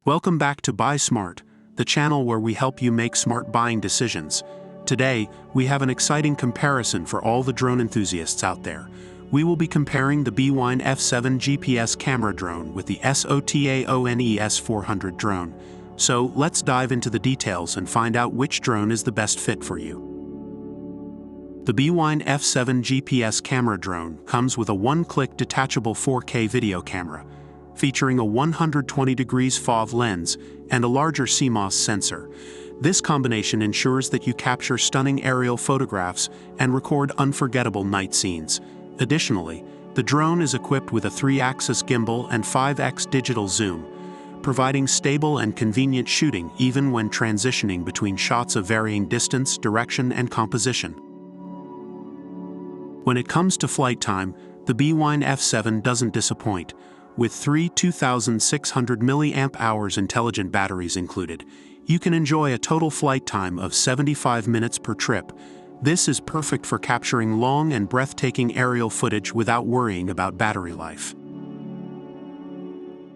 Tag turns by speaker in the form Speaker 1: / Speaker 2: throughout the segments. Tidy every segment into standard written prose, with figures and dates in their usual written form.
Speaker 1: Welcome back to Buy Smart, the channel where we help you make smart buying decisions. Today, we have an exciting comparison for all the drone enthusiasts out there. We will be comparing the Bwine F7 GPS camera drone with the SOTAONE S400 drone. So let's dive into the details and find out which drone is the best fit for you. The Bwine F7 GPS camera drone comes with a one-click detachable 4K video camera, featuring a 120 degrees FOV lens and a larger CMOS sensor. This combination ensures that you capture stunning aerial photographs and record unforgettable night scenes. Additionally, the drone is equipped with a 3-axis gimbal and 5x digital zoom, providing stable and convenient shooting even when transitioning between shots of varying distance, direction, and composition. When it comes to flight time, the Bwine F7 doesn't disappoint. With three 2,600 mAh intelligent batteries included, you can enjoy a total flight time of 75 minutes per trip. This is perfect for capturing long and breathtaking aerial footage without worrying about battery life.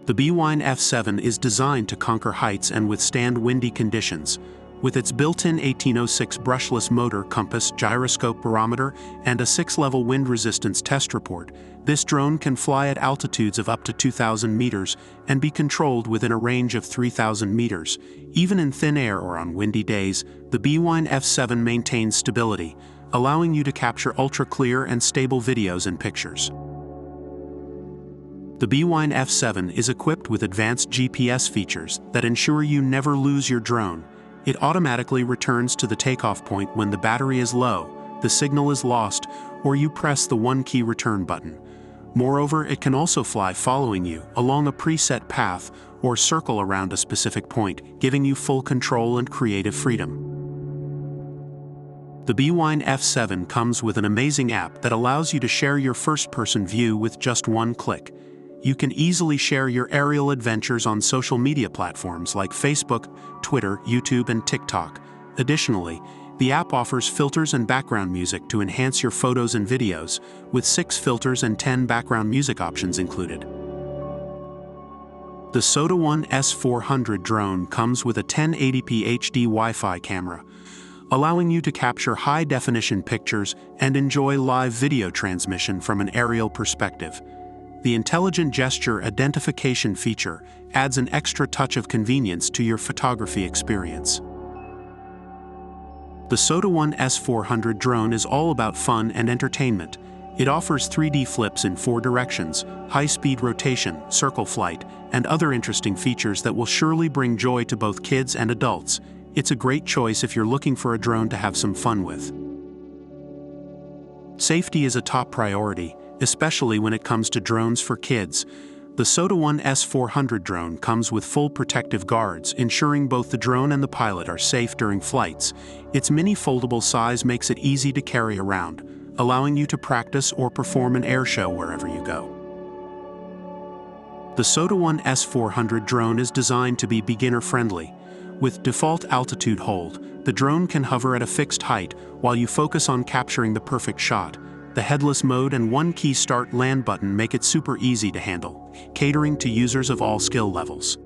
Speaker 1: The Bwine F7 is designed to conquer heights and withstand windy conditions. With its built-in 1806 brushless motor, compass, gyroscope, barometer, and a 6-level wind resistance test report, this drone can fly at altitudes of up to 2,000 meters and be controlled within a range of 3,000 meters. Even in thin air or on windy days, the Bwine F7 maintains stability, allowing you to capture ultra-clear and stable videos and pictures. The Bwine F7 is equipped with advanced GPS features that ensure you never lose your drone. It automatically returns to the takeoff point when the battery is low, the signal is lost, or you press the one-key return button. Moreover, it can also fly following you along a preset path or circle around a specific point, giving you full control and creative freedom. The Bwine F7 comes with an amazing app that allows you to share your first-person view with just one click. You can easily share your aerial adventures on social media platforms like Facebook, Twitter, YouTube, and TikTok. Additionally, the app offers filters and background music to enhance your photos and videos, with 6 filters and 10 background music options included. The SOTAONE S400 drone comes with a 1080p HD Wi-Fi camera, allowing you to capture high-definition pictures and enjoy live video transmission from an aerial perspective. The intelligent gesture identification feature adds an extra touch of convenience to your photography experience. The SOTAONE S400 drone is all about fun and entertainment. It offers 3D flips in 4 directions, high-speed rotation, circle flight, and other interesting features that will surely bring joy to both kids and adults. It's a great choice if you're looking for a drone to have some fun with. Safety is a top priority, especially when it comes to drones for kids. The SOTAONE S400 drone comes with full protective guards, ensuring both the drone and the pilot are safe during flights. Its mini foldable size makes it easy to carry around, allowing you to practice or perform an air show wherever you go. The SOTAONE S400 drone is designed to be beginner-friendly. With default altitude hold, the drone can hover at a fixed height while you focus on capturing the perfect shot. The headless mode and one-key start land button make it super easy to handle, catering to users of all skill levels.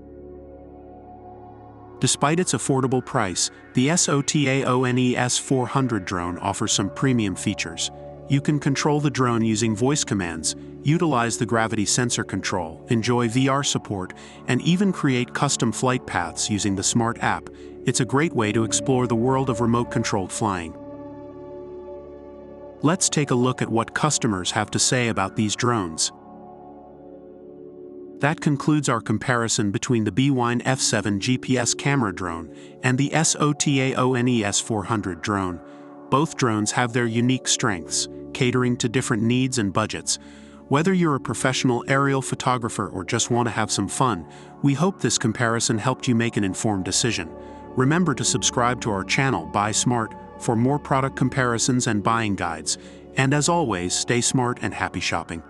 Speaker 1: Despite its affordable price, the SOTAONE S400 drone offers some premium features. You can control the drone using voice commands, utilize the gravity sensor control, enjoy VR support, and even create custom flight paths using the Smart app. It's a great way to explore the world of remote-controlled flying. Let's take a look at what customers have to say about these drones. That concludes our comparison between the Bwine F7 GPS camera drone and the SOTAONE S400 drone. Both drones have their unique strengths, catering to different needs and budgets. Whether you're a professional aerial photographer or just want to have some fun, we hope this comparison helped you make an informed decision. Remember to subscribe to our channel, Buy Smart, for more product comparisons and buying guides. And as always, stay smart and happy shopping.